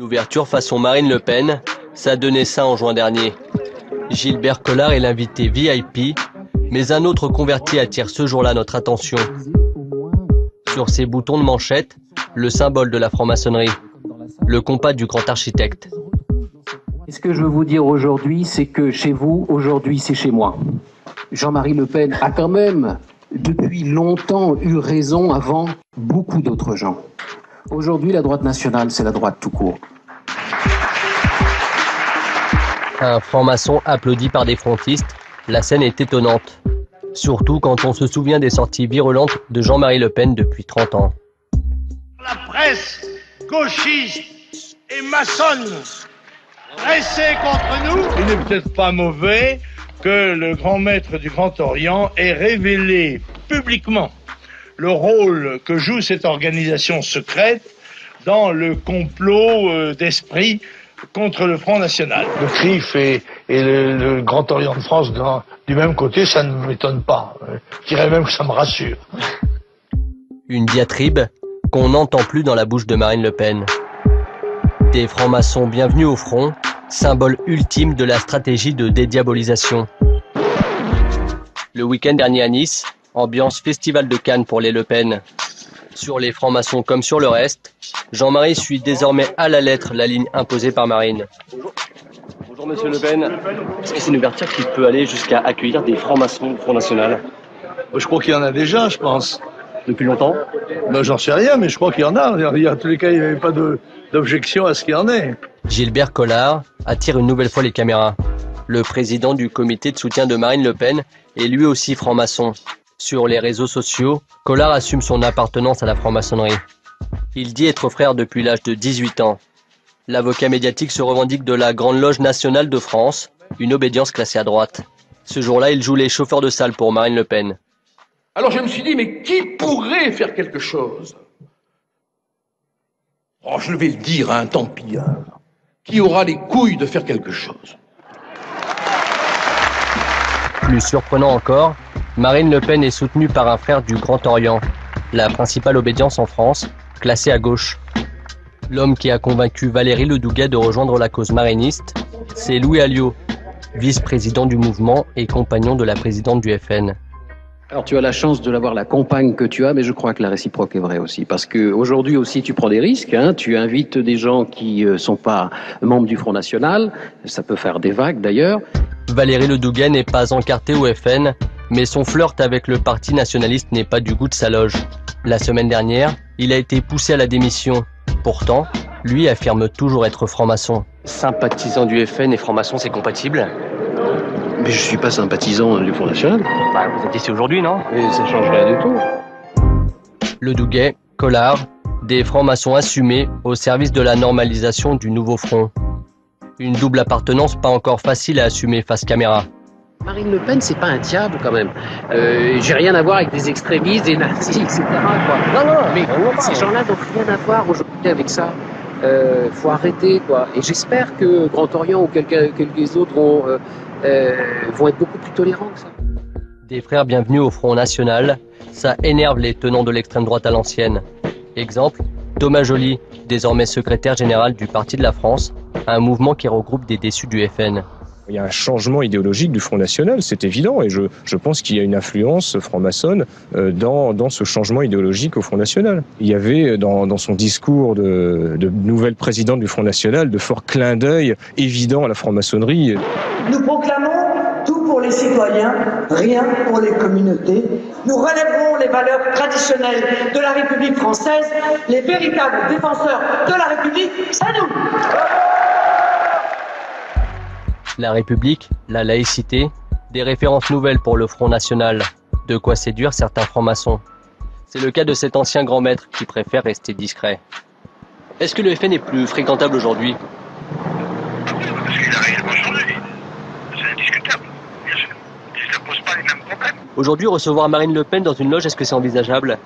L'ouverture façon Marine Le Pen, ça donnait ça en juin dernier. Gilbert Collard est l'invité VIP, mais un autre converti attire ce jour-là notre attention. Sur ses boutons de manchette, le symbole de la franc-maçonnerie, le compas du grand architecte. Ce que je veux vous dire aujourd'hui, c'est que chez vous, aujourd'hui, c'est chez moi. Jean-Marie Le Pen a quand même, depuis longtemps, eu raison avant beaucoup d'autres gens. Aujourd'hui, la droite nationale, c'est la droite tout court. Un franc-maçon applaudi par des frontistes, la scène est étonnante. Surtout quand on se souvient des sorties virulentes de Jean-Marie Le Pen depuis 30 ans. La presse gauchiste et maçonne dressée contre nous. Il n'est peut-être pas mauvais que le grand maître du Grand Orient ait révélé publiquement le rôle que joue cette organisation secrète dans le complot d'esprit contre le Front National. Le CRIF et le Grand Orient de France du même côté, ça ne m'étonne pas. Je dirais même que ça me rassure. Une diatribe qu'on n'entend plus dans la bouche de Marine Le Pen. Des francs-maçons bienvenus au front, symbole ultime de la stratégie de dédiabolisation. Le week-end dernier à Nice, ambiance festival de Cannes pour les Le Pen. Sur les francs-maçons comme sur le reste, Jean-Marie suit désormais à la lettre la ligne imposée par Marine. Bonjour Monsieur Le Pen. Est-ce que c'est une ouverture qui peut aller jusqu'à accueillir des francs-maçons au Front National? Je crois qu'il y en a déjà, je pense. Depuis longtemps? Ben, j'en sais rien, mais je crois qu'il y en a. En tous les cas, il n'y avait pas d'objection à ce qu'il y en ait. Gilbert Collard attire une nouvelle fois les caméras. Le président du comité de soutien de Marine Le Pen est lui aussi franc-maçon. Sur les réseaux sociaux, Collard assume son appartenance à la franc-maçonnerie. Il dit être frère depuis l'âge de 18 ans. L'avocat médiatique se revendique de la Grande Loge nationale de France, une obédience classée à droite. Ce jour-là, il joue les chauffeurs de salle pour Marine Le Pen. Alors je me suis dit, mais qui pourrait faire quelque chose? Oh, je vais le dire, hein, tant pis. Hein. Qui aura les couilles de faire quelque chose? Plus surprenant encore, Marine Le Pen est soutenue par un frère du Grand Orient, la principale obédience en France, classée à gauche. L'homme qui a convaincu Valérie Ledoux-Gay de rejoindre la cause mariniste, c'est Louis Alliot, vice-président du mouvement et compagnon de la présidente du FN. Alors tu as la chance de l'avoir la compagne que tu as, mais je crois que la réciproque est vraie aussi. Parce qu'aujourd'hui aussi tu prends des risques, hein, tu invites des gens qui ne sont pas membres du Front National, ça peut faire des vagues d'ailleurs. Valérie Ledoux-Gay n'est pas encartée au FN, mais son flirt avec le parti nationaliste n'est pas du goût de sa loge. La semaine dernière, il a été poussé à la démission. Pourtant, lui affirme toujours être franc-maçon. Sympathisant du FN et franc-maçon, c'est compatible? Mais je suis pas sympathisant du Front National. Bah, vous êtes ici aujourd'hui, non? Et ça change rien du tout. Ledoux-Gay, Collard, des francs-maçons assumés au service de la normalisation du nouveau front. Une double appartenance pas encore facile à assumer face caméra. Marine Le Pen, c'est pas un diable quand même. J'ai rien à voir avec des extrémistes, des nazis, etc. Quoi. Non, mais ces gens-là n'ont rien à voir aujourd'hui avec ça. Faut arrêter, quoi. Et j'espère que Grand Orient ou quelques autres vont être beaucoup plus tolérants que ça. Des frères bienvenus au Front National, ça énerve les tenants de l'extrême droite à l'ancienne. Exemple, Thomas Joly, désormais secrétaire général du Parti de la France, un mouvement qui regroupe des déçus du FN. Il y a un changement idéologique du Front National, c'est évident, et je pense qu'il y a une influence franc-maçonne dans ce changement idéologique au Front National. Il y avait dans son discours de nouvelle présidente du Front National de forts clins d'œil évidents à la franc-maçonnerie. Nous proclamons tout pour les citoyens, rien pour les communautés. Nous relèverons les valeurs traditionnelles de la République française. Les véritables défenseurs de la République, c'est nous. La République, la laïcité, des références nouvelles pour le Front National. De quoi séduire certains francs-maçons. C'est le cas de cet ancien grand maître qui préfère rester discret. Est-ce que le FN est plus fréquentable aujourd'hui? Parce qu'il a réellement changé. C'est indiscutable, bien sûr. Ça ne pose pas les mêmes problèmes. Aujourd'hui, recevoir Marine Le Pen dans une loge, est-ce que c'est envisageable?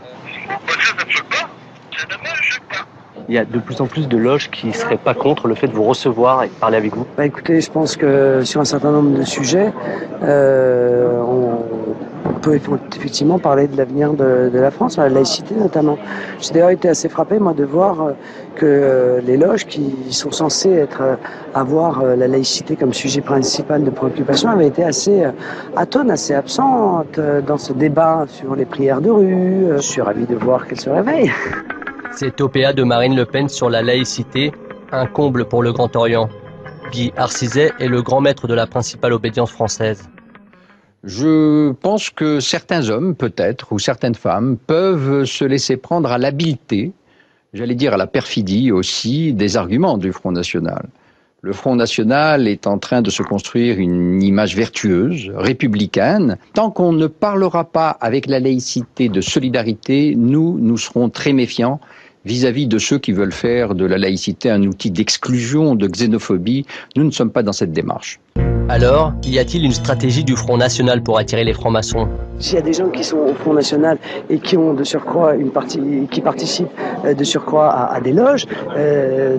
Ça ne me choque pas. Ça ne me choque pas. Il y a de plus en plus de loges qui ne seraient pas contre le fait de vous recevoir et de parler avec vous. Écoutez, je pense que sur un certain nombre de sujets, On peut effectivement parler de l'avenir de la France, la laïcité notamment. J'ai d'ailleurs été assez frappé, moi, de voir que les loges qui sont censées avoir la laïcité comme sujet principal de préoccupation avaient été assez atones, assez absentes dans ce débat sur les prières de rue. Je suis ravi de voir qu'elles se réveillent. Cette OPA de Marine Le Pen sur la laïcité, un comble pour le Grand Orient. Guy Arcizet est le grand maître de la principale obédience française. Je pense que certains hommes, peut-être, ou certaines femmes, peuvent se laisser prendre à l'habileté, j'allais dire à la perfidie aussi, des arguments du Front National. Le Front National est en train de se construire une image vertueuse, républicaine. Tant qu'on ne parlera pas avec la laïcité de solidarité, nous serons très méfiants vis-à-vis de ceux qui veulent faire de la laïcité un outil d'exclusion, de xénophobie. Nous ne sommes pas dans cette démarche. Alors, y a-t-il une stratégie du Front National pour attirer les francs-maçons? S'il y a des gens qui sont au Front National et qui ont de surcroît une partie, qui participent de surcroît à des loges,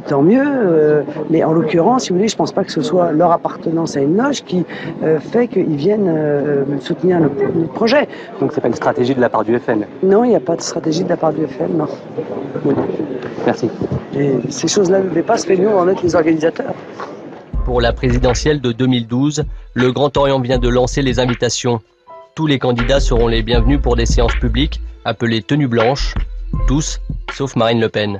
tant mieux. Mais en l'occurrence, si vous voulez, je pense pas que ce soit leur appartenance à une loge qui fait qu'ils viennent soutenir le projet. Donc c'est pas une stratégie de la part du FN? Non, il n'y a pas de stratégie de la part du FN, non. Oui. Merci. Et ces choses-là ne dépassent, mais nous, on en est les organisateurs. Pour la présidentielle de 2012, le Grand Orient vient de lancer les invitations. Tous les candidats seront les bienvenus pour des séances publiques appelées tenues blanches, tous sauf Marine Le Pen.